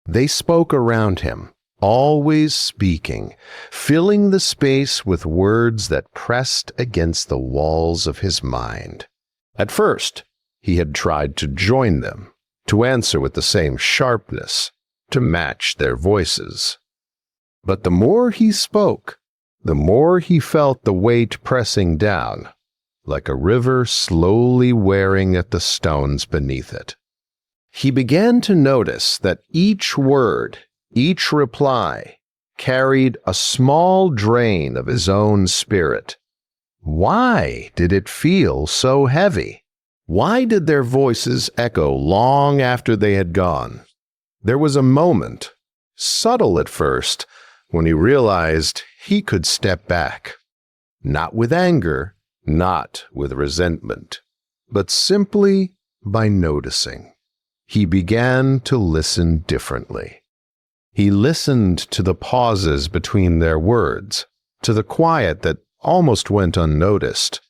They spoke around him, always speaking, filling the space with words that pressed against the walls of his mind. At first, he had tried to join them, to answer with the same sharpness, to match their voices. But the more he spoke, the more he felt the weight pressing down, like a river slowly wearing at the stones beneath it. He began to notice that each word, each reply, carried a small drain of his own spirit. Why did it feel so heavy? Why did their voices echo long after they had gone? There was a moment, subtle at first, when he realized he could step back. Not with anger, not with resentment, but simply by noticing. He began to listen differently. He listened to the pauses between their words, to the quiet that almost went unnoticed.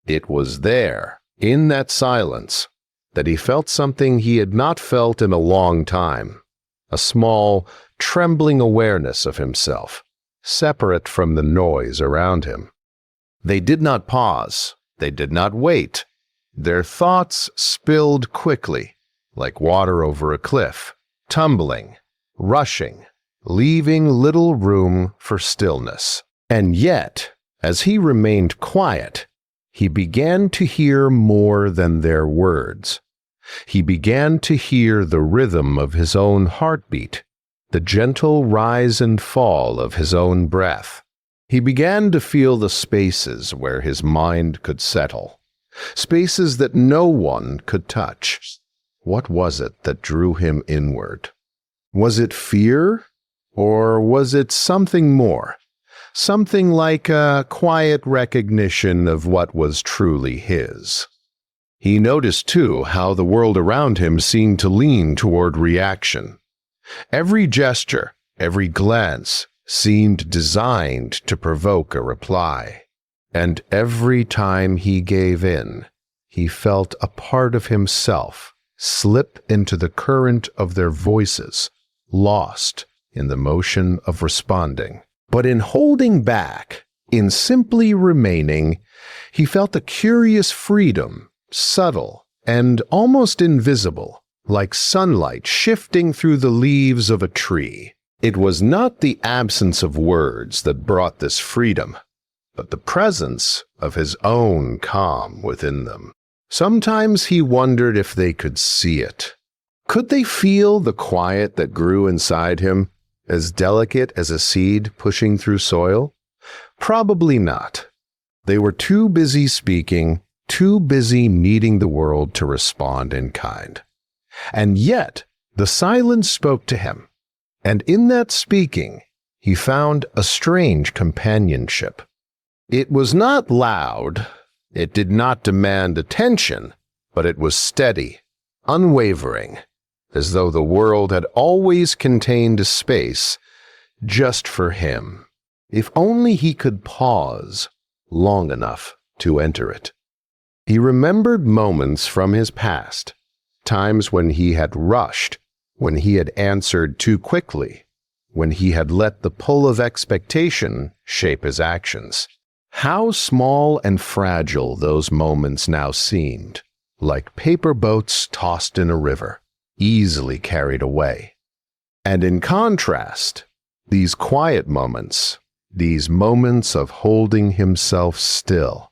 It was there, in that silence, that he felt something he had not felt in a long time, a small, trembling awareness of himself, separate from the noise around him. They did not pause. They did not wait. Their thoughts spilled quickly, like water over a cliff, tumbling, rushing, leaving little room for stillness. And yet, as he remained quiet, he began to hear more than their words. He began to hear the rhythm of his own heartbeat, the gentle rise and fall of his own breath. He began to feel the spaces where his mind could settle, spaces that no one could touch. What was it that drew him inward? Was it fear, or was it something more? Something like a quiet recognition of what was truly his. He noticed, too, how the world around him seemed to lean toward reaction. Every gesture, every glance, seemed designed to provoke a reply. And every time he gave in, he felt a part of himself slip into the current of their voices, lost in the motion of responding. But in holding back, in simply remaining, he felt a curious freedom, subtle and almost invisible, like sunlight shifting through the leaves of a tree. It was not the absence of words that brought this freedom, but the presence of his own calm within them. Sometimes he wondered if they could see it. Could they feel the quiet that grew inside him, as delicate as a seed pushing through soil? Probably not. They were too busy speaking, too busy needing the world to respond in kind. And yet, the silence spoke to him, and in that speaking, he found a strange companionship. It was not loud. It did not demand attention, but it was steady, unwavering, as though the world had always contained a space just for him, if only he could pause long enough to enter it. He remembered moments from his past, times when he had rushed, when he had answered too quickly, when he had let the pull of expectation shape his actions. How small and fragile those moments now seemed, like paper boats tossed in a river, easily carried away. And in contrast, these quiet moments, these moments of holding himself still,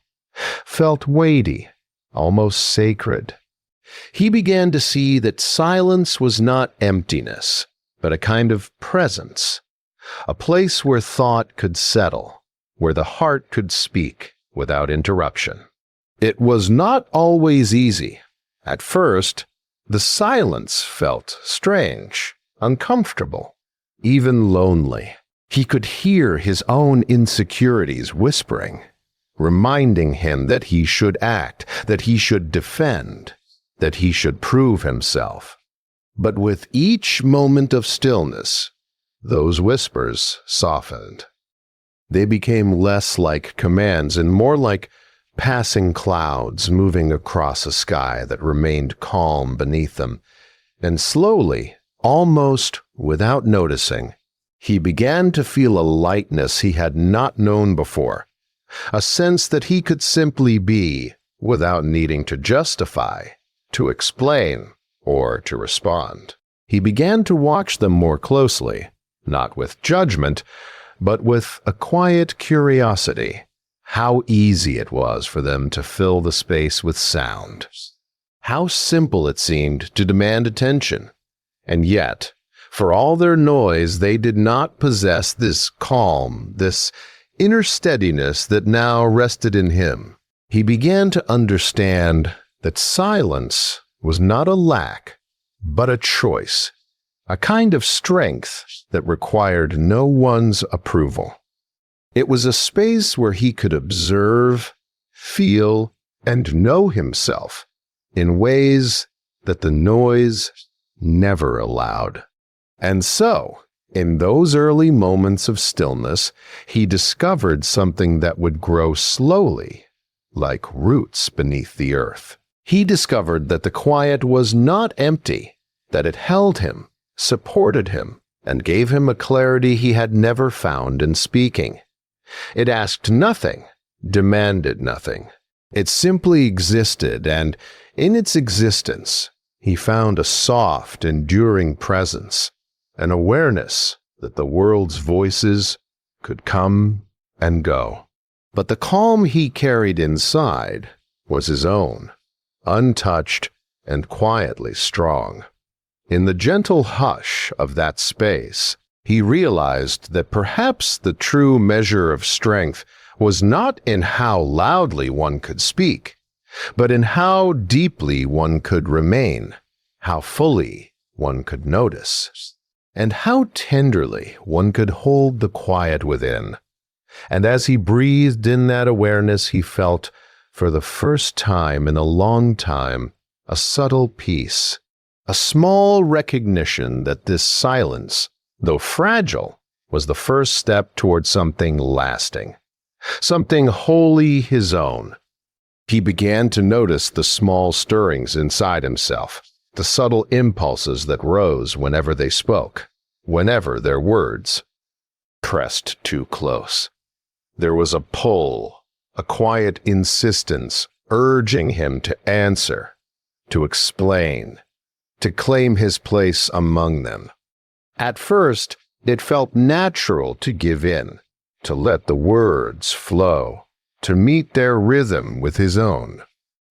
felt weighty, almost sacred. He began to see that silence was not emptiness, but a kind of presence, a place where thought could settle, where the heart could speak without interruption. It was not always easy. At first, the silence felt strange, uncomfortable, even lonely. He could hear his own insecurities whispering, reminding him that he should act, that he should defend, that he should prove himself. But with each moment of stillness, those whispers softened. They became less like commands and more like passing clouds moving across a sky that remained calm beneath them. And slowly, Almost without noticing, he began to feel a lightness he had not known before, a sense that he could simply be without needing to justify, to explain, or to respond. He began to watch them more closely, not with judgment, but with a quiet curiosity. How easy it was for them to fill the space with sound. How simple it seemed to demand attention. And yet, for all their noise, they did not possess this calm, this inner steadiness that now rested in him. He began to understand that silence was not a lack, but a choice, a kind of strength that required no one's approval. It was a space where he could observe, feel, and know himself in ways that the noise never allowed. And so, in those early moments of stillness, he discovered something that would grow slowly, like roots beneath the earth. He discovered that the quiet was not empty, that it held him, supported him, and gave him a clarity he had never found in speaking. It asked nothing, demanded nothing. It simply existed, and in its existence, he found a soft, enduring presence, an awareness that the world's voices could come and go. But the calm he carried inside was his own, untouched and quietly strong. In the gentle hush of that space, he realized that perhaps the true measure of strength was not in how loudly one could speak, but in how deeply one could remain, how fully one could notice, and how tenderly one could hold the quiet within. And as he breathed in that awareness, he felt, for the first time in a long time, a subtle peace, a small recognition that this silence, though fragile, was the first step toward something lasting, something wholly his own. He began to notice the small stirrings inside himself, the subtle impulses that rose whenever they spoke, whenever their words pressed too close. There was a pull, a quiet insistence urging him to answer, to explain, to claim his place among them. At first, it felt natural to give in, to let the words flow, to meet their rhythm with his own.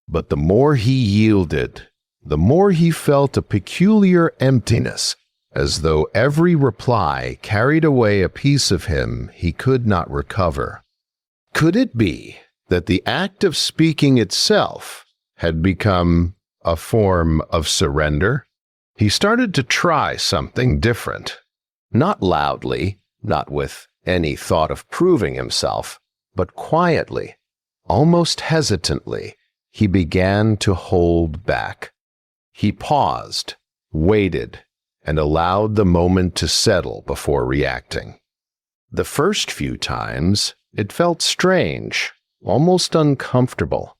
But the more he yielded, the more he felt a peculiar emptiness, as though every reply carried away a piece of him he could not recover. Could it be that the act of speaking itself had become a form of surrender? He started to try something different. Not loudly, not with any thought of proving himself, but quietly, almost hesitantly, he began to hold back. He paused, waited, and allowed the moment to settle before reacting. The first few times, it felt strange, almost uncomfortable,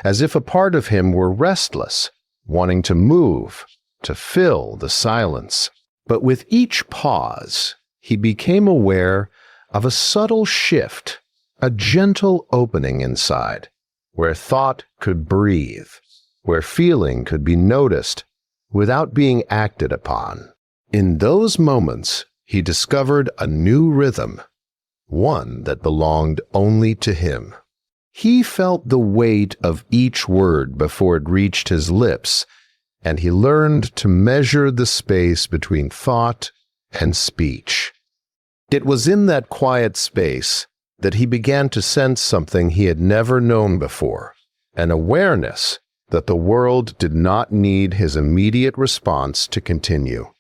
as if a part of him were restless, wanting to move, to fill the silence. But with each pause, he became aware of a subtle shift, a gentle opening inside, where thought could breathe, where feeling could be noticed without being acted upon. In those moments, he discovered a new rhythm, one that belonged only to him. He felt the weight of each word before it reached his lips, and he learned to measure the space between thought and speech. It was in that quiet space that he began to sense something he had never known before, an awareness that the world did not need his immediate response to continue.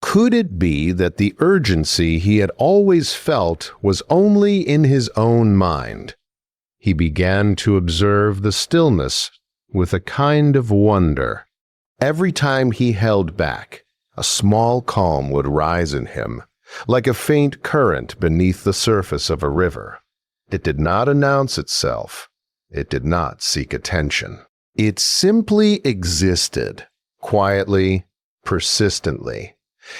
Could it be that the urgency he had always felt was only in his own mind? He began to observe the stillness with a kind of wonder. Every time he held back, a small calm would rise in him, like a faint current beneath the surface of a river. It did not announce itself. It did not seek attention. It simply existed, quietly, persistently,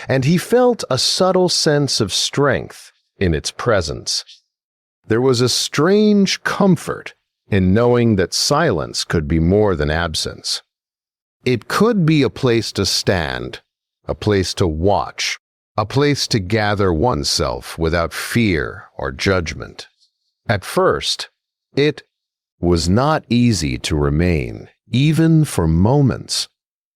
and he felt a subtle sense of strength in its presence. There was a strange comfort in knowing that silence could be more than absence. It could be a place to stand, a place to watch, a place to gather oneself without fear or judgment. At first, it was not easy to remain, even for moments.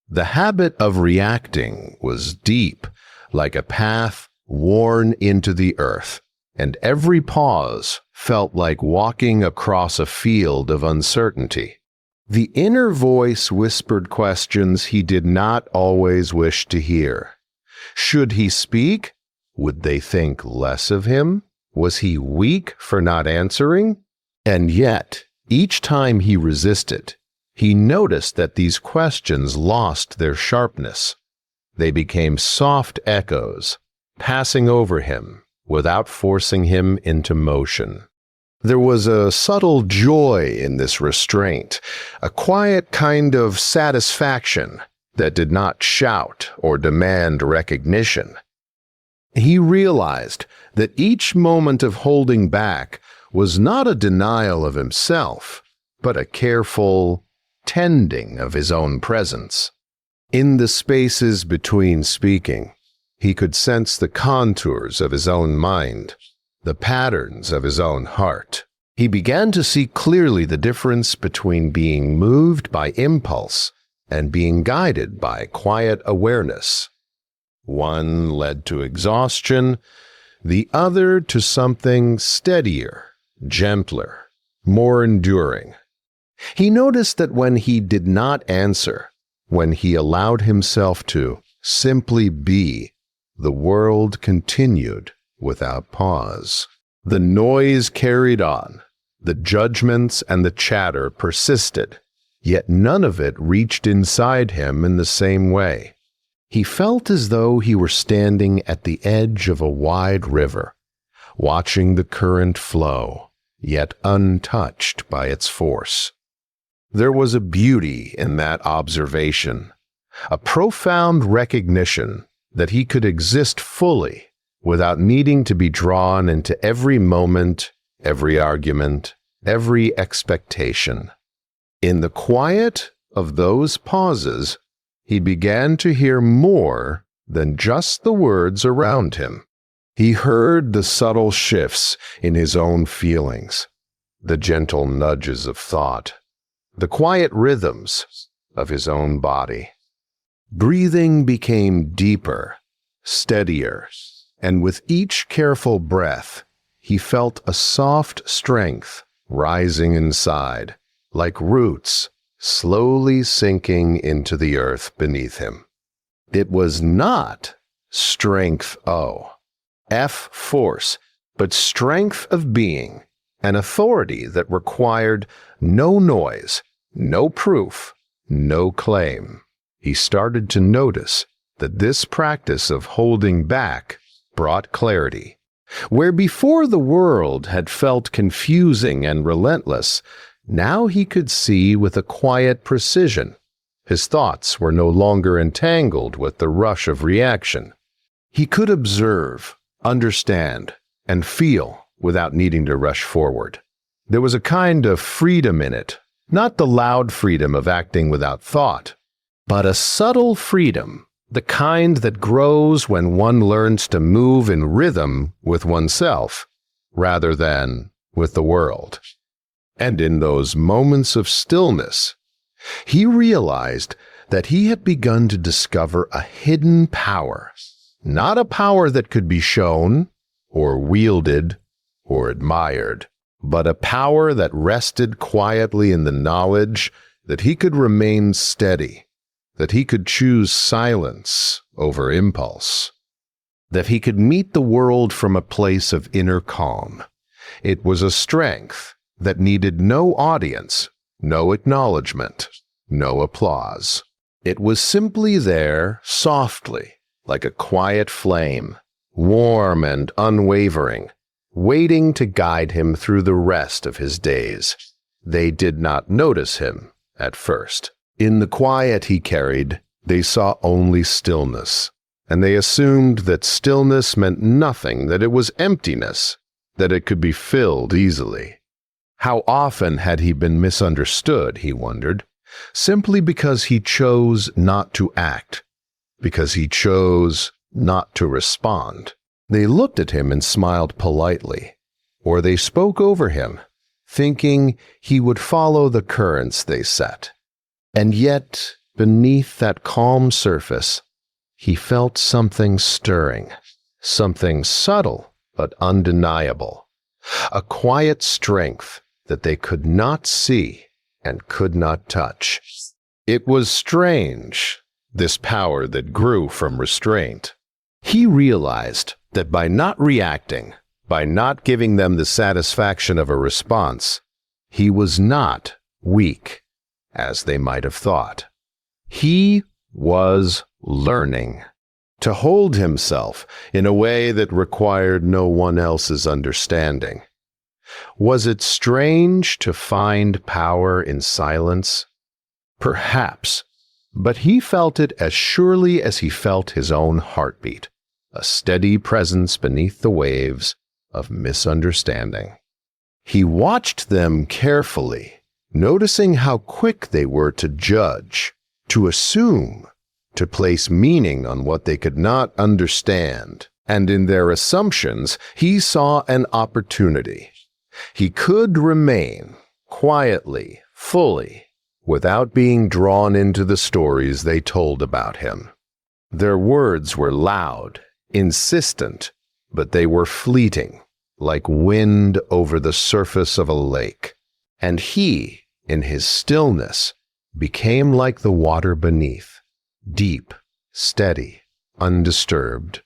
The habit of reacting was deep, like a path worn into the earth, and every pause felt like walking across a field of uncertainty. The inner voice whispered questions he did not always wish to hear. Should he speak? Would they think less of him? Was he weak for not answering? And yet, each time he resisted, he noticed that these questions lost their sharpness. They became soft echoes, passing over him without forcing him into motion. There was a subtle joy in this restraint, a quiet kind of satisfaction that did not shout or demand recognition. He realized that each moment of holding back was not a denial of himself, but a careful tending of his own presence. In the spaces between speaking, he could sense the contours of his own mind, the patterns of his own heart. He began to see clearly the difference between being moved by impulse and being guided by quiet awareness. One led to exhaustion, the other to something steadier, gentler, more enduring. He noticed that when he did not answer, when he allowed himself to simply be, the world continued without pause. The noise carried on, the judgments and the chatter persisted, yet none of it reached inside him in the same way. He felt as though he were standing at the edge of a wide river, watching the current flow, yet untouched by its force. There was a beauty in that observation, a profound recognition that he could exist fully without needing to be drawn into every moment, every argument, every expectation. In the quiet of those pauses, he began to hear more than just the words around him. He heard the subtle shifts in his own feelings, the gentle nudges of thought, the quiet rhythms of his own body. Breathing became deeper, steadier, and with each careful breath, he felt a soft strength rising inside, like roots slowly sinking into the earth beneath him. It was not strength F force, but strength of being, an authority that required no noise, no proof, no claim. He started to notice that this practice of holding back brought clarity. Where before the world had felt confusing and relentless, now he could see with a quiet precision. His thoughts were no longer entangled with the rush of reaction. He could observe, understand, and feel without needing to rush forward. There was a kind of freedom in it, not the loud freedom of acting without thought, but a subtle freedom, the kind that grows when one learns to move in rhythm with oneself, rather than with the world. And in those moments of stillness, he realized that he had begun to discover a hidden power, not a power that could be shown, or wielded, or admired, but a power that rested quietly in the knowledge that he could remain steady, that he could choose silence over impulse, that he could meet the world from a place of inner calm. It was a strength that needed no audience, no acknowledgement, no applause. It was simply there, softly, like a quiet flame, warm and unwavering, waiting to guide him through the rest of his days. They did not notice him at first. In the quiet he carried, they saw only stillness, and they assumed that stillness meant nothing, that it was emptiness, that it could be filled easily. How often had he been misunderstood, he wondered, simply because he chose not to act, because he chose not to respond. They looked at him and smiled politely, or they spoke over him, thinking he would follow the currents they set. And yet, beneath that calm surface, he felt something stirring, something subtle but undeniable, a quiet strength that they could not see and could not touch. It was strange, this power that grew from restraint. He realized that by not reacting, by not giving them the satisfaction of a response, he was not weak, as they might have thought. He was learning to hold himself in a way that required no one else's understanding. Was it strange to find power in silence? Perhaps, but he felt it as surely as he felt his own heartbeat, a steady presence beneath the waves of misunderstanding. He watched them carefully, noticing how quick they were to judge, to assume, to place meaning on what they could not understand, and in their assumptions he saw an opportunity. He could remain quietly, fully, without being drawn into the stories they told about him. Their words were loud, insistent, but they were fleeting, like wind over the surface of a lake. And he, in his stillness, became like the water beneath, deep, steady, undisturbed.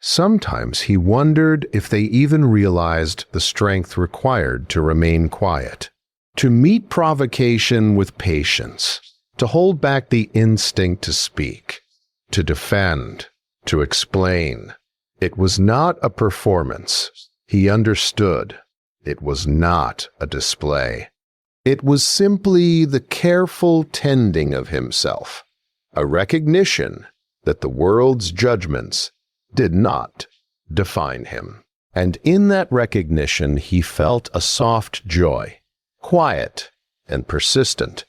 Sometimes he wondered if they even realized the strength required to remain quiet, to meet provocation with patience, to hold back the instinct to speak, to defend, to explain. It was not a performance. He understood. It was not a display. It was simply the careful tending of himself, a recognition that the world's judgments did not define him. And in that recognition he felt a soft joy, quiet and persistent,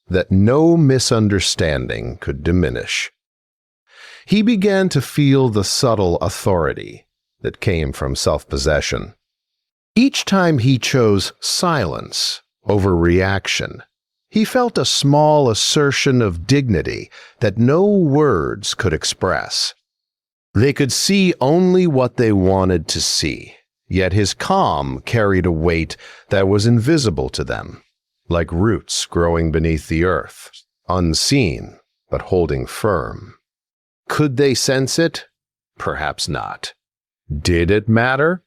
that no misunderstanding could diminish. He began to feel the subtle authority that came from self-possession. Each time he chose silence over reaction, he felt a small assertion of dignity that no words could express. They could see only what they wanted to see, yet his calm carried a weight that was invisible to them, like roots growing beneath the earth, unseen but holding firm. Could they sense it? Perhaps not. Did it matter?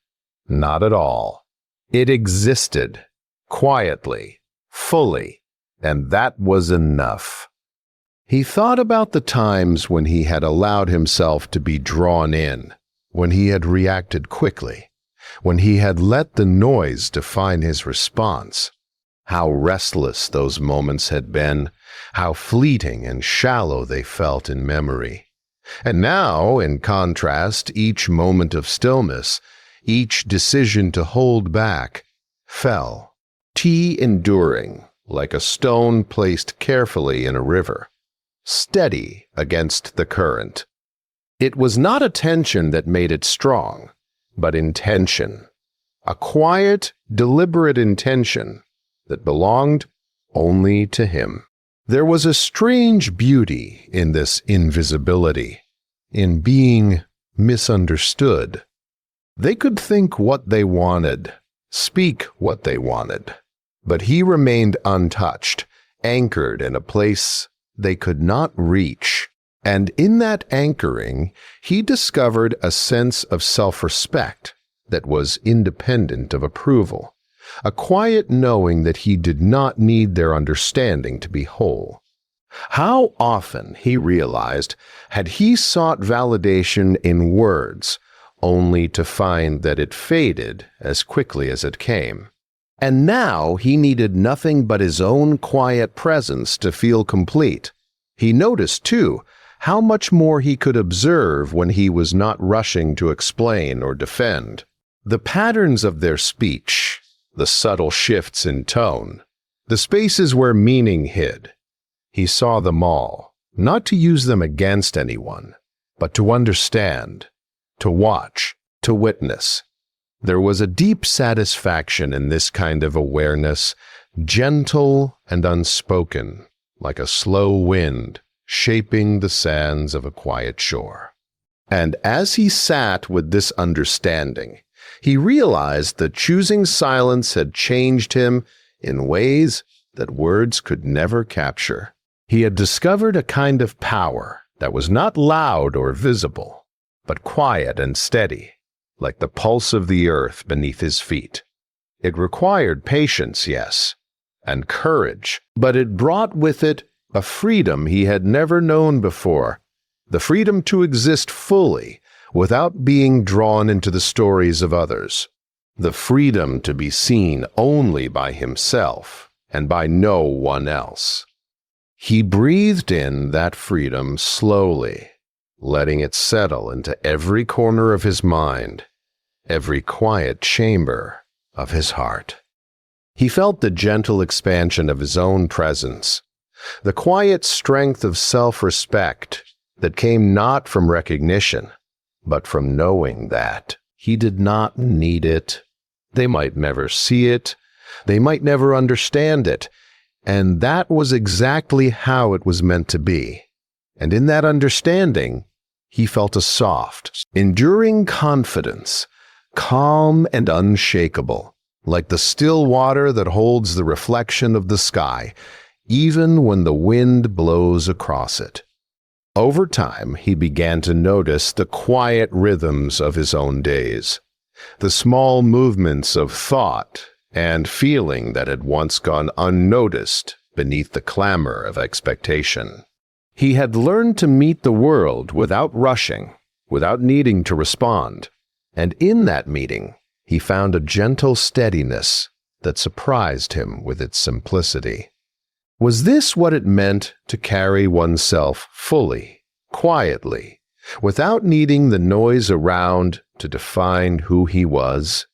Not at all. It existed, quietly, fully, and that was enough. He thought about the times when he had allowed himself to be drawn in, when he had reacted quickly, when he had let the noise define his response. How restless those moments had been, how fleeting and shallow they felt in memory. And now, in contrast, each moment of stillness, each decision to hold back, fell, enduring, like a stone placed carefully in a river, steady against the current. It was not attention that made it strong, but intention, a quiet, deliberate intention that belonged only to him. There was a strange beauty in this invisibility, in being misunderstood. They could think what they wanted, speak what they wanted, but he remained untouched, anchored in a place they could not reach. And in that anchoring, he discovered a sense of self-respect that was independent of approval, a quiet knowing that he did not need their understanding to be whole. How often, he realized, had he sought validation in words, only to find that it faded as quickly as it came. And now he needed nothing but his own quiet presence to feel complete. He noticed, too, how much more he could observe when he was not rushing to explain or defend. The patterns of their speech, the subtle shifts in tone, the spaces where meaning hid. He saw them all, not to use them against anyone, but to understand, to watch, to witness. There was a deep satisfaction in this kind of awareness, gentle and unspoken, like a slow wind shaping the sands of a quiet shore. And as he sat with this understanding, he realized that choosing silence had changed him in ways that words could never capture. He had discovered a kind of power that was not loud or visible, but quiet and steady, like the pulse of the earth beneath his feet. It required patience, yes, and courage, but it brought with it a freedom he had never known before, the freedom to exist fully without being drawn into the stories of others, the freedom to be seen only by himself and by no one else. He breathed in that freedom slowly, letting it settle into every corner of his mind, every quiet chamber of his heart. He felt the gentle expansion of his own presence, the quiet strength of self-respect that came not from recognition, but from knowing that he did not need it. They might never see it, they might never understand it, and that was exactly how it was meant to be. And in that understanding, he felt a soft, enduring confidence, calm and unshakable, like the still water that holds the reflection of the sky, even when the wind blows across it. Over time, he began to notice the quiet rhythms of his own days, the small movements of thought and feeling that had once gone unnoticed beneath the clamor of expectation. He had learned to meet the world without rushing, without needing to respond, and in that meeting, he found a gentle steadiness that surprised him with its simplicity. Was this what it meant to carry oneself fully, quietly, without needing the noise around to define who he was?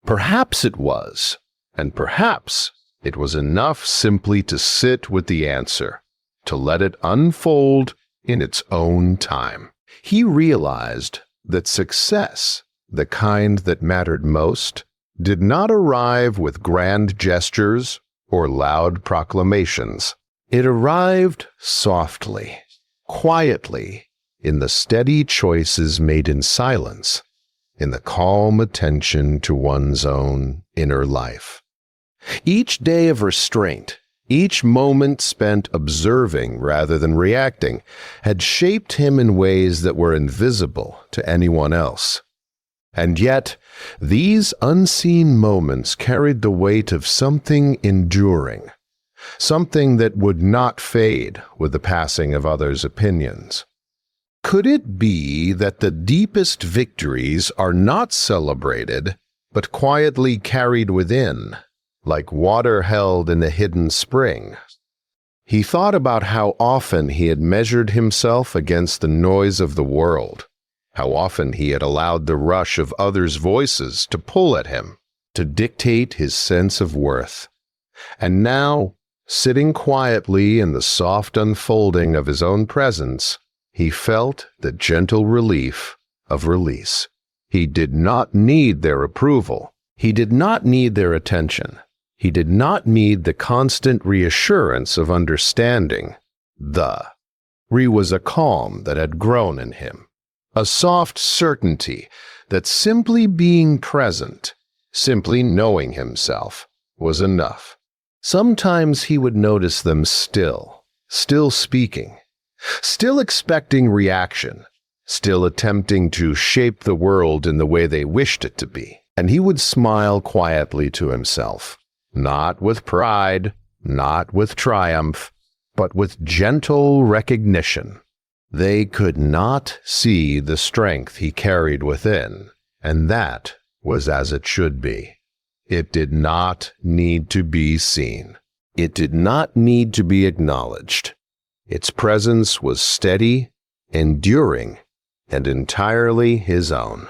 Perhaps it was, and perhaps it was enough simply to sit with the answer, to let it unfold in its own time. He realized that success, the kind that mattered most, did not arrive with grand gestures or loud proclamations. It arrived softly, quietly, in the steady choices made in silence, in the calm attention to one's own inner life. Each day of restraint, each moment spent observing rather than reacting, had shaped him in ways that were invisible to anyone else. And yet, these unseen moments carried the weight of something enduring, something that would not fade with the passing of others' opinions. Could it be that the deepest victories are not celebrated, but quietly carried within, like water held in a hidden spring? He thought about how often he had measured himself against the noise of the world, how often he had allowed the rush of others' voices to pull at him, to dictate his sense of worth. And now, sitting quietly in the soft unfolding of his own presence, he felt the gentle relief of release. He did not need their approval. He did not need their attention. He did not need the constant reassurance of understanding. There was a calm that had grown in him, a soft certainty that simply being present, simply knowing himself, was enough. Sometimes he would notice them still speaking, still expecting reaction, still attempting to shape the world in the way they wished it to be. And he would smile quietly to himself, not with pride, not with triumph, but with gentle recognition. They could not see the strength he carried within, and that was as it should be. It did not need to be seen. It did not need to be acknowledged. Its presence was steady, enduring, and entirely his own.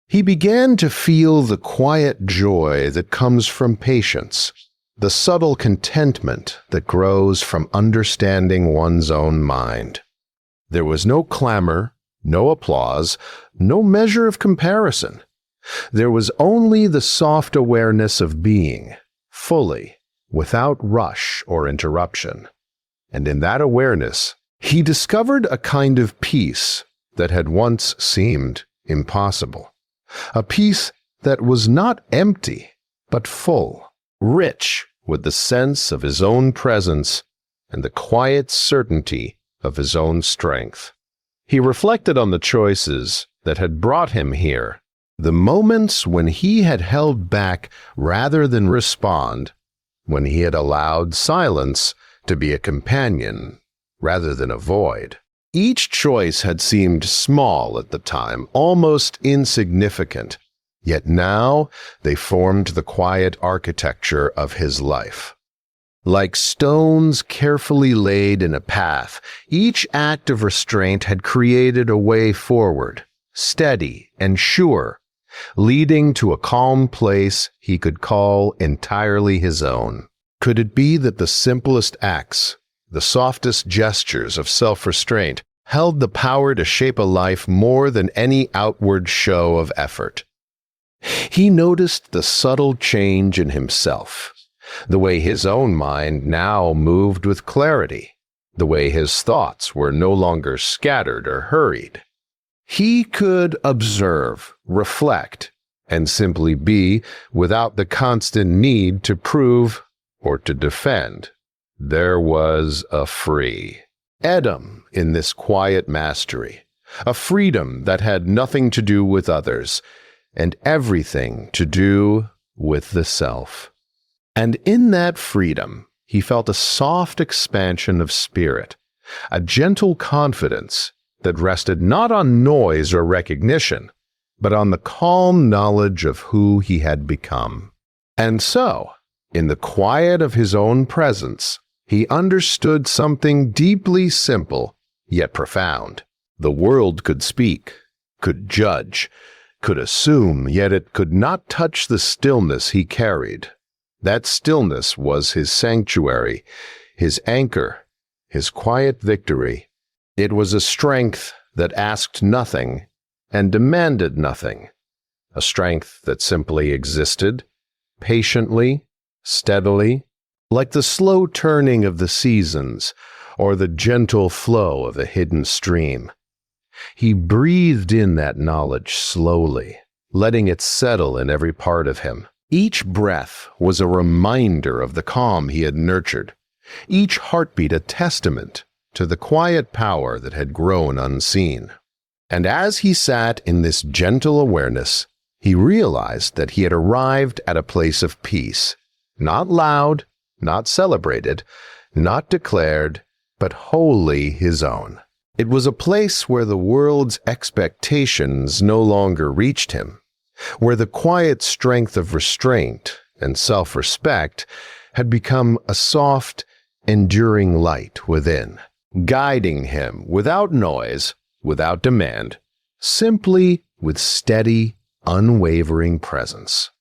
He began to feel the quiet joy that comes from patience, the subtle contentment that grows from understanding one's own mind. There was no clamor, no applause, no measure of comparison. There was only the soft awareness of being, fully, without rush or interruption. And in that awareness, he discovered a kind of peace that had once seemed impossible. A peace that was not empty, but full, rich with the sense of his own presence and the quiet certainty of his own strength. He reflected on the choices that had brought him here, the moments when he had held back rather than respond, when he had allowed silence to be a companion rather than a void. Each choice had seemed small at the time, almost insignificant, yet now they formed the quiet architecture of his life. Like stones carefully laid in a path, each act of restraint had created a way forward, steady and sure, leading to a calm place he could call entirely his own. Could it be that the simplest acts, the softest gestures of self-restraint, held the power to shape a life more than any outward show of effort? He noticed the subtle change in himself, the way his own mind now moved with clarity, the way his thoughts were no longer scattered or hurried. He could observe, reflect, and simply be without the constant need to prove or to defend. There was a free Edom in this quiet mastery, a freedom that had nothing to do with others and everything to do with the self. And in that freedom, he felt a soft expansion of spirit, a gentle confidence that rested not on noise or recognition, but on the calm knowledge of who he had become. And so, in the quiet of his own presence, he understood something deeply simple, yet profound. The world could speak, could judge, could assume, yet it could not touch the stillness he carried. That stillness was his sanctuary, his anchor, his quiet victory. It was a strength that asked nothing and demanded nothing, a strength that simply existed, patiently, steadily, like the slow turning of the seasons or the gentle flow of a hidden stream. He breathed in that knowledge slowly, letting it settle in every part of him. Each breath was a reminder of the calm he had nurtured, each heartbeat a testament to the quiet power that had grown unseen. And as he sat in this gentle awareness, he realized that he had arrived at a place of peace, not loud, not celebrated, not declared, but wholly his own. It was a place where the world's expectations no longer reached him, where the quiet strength of restraint and self-respect had become a soft, enduring light within, guiding him without noise, without demand, simply with steady, unwavering presence.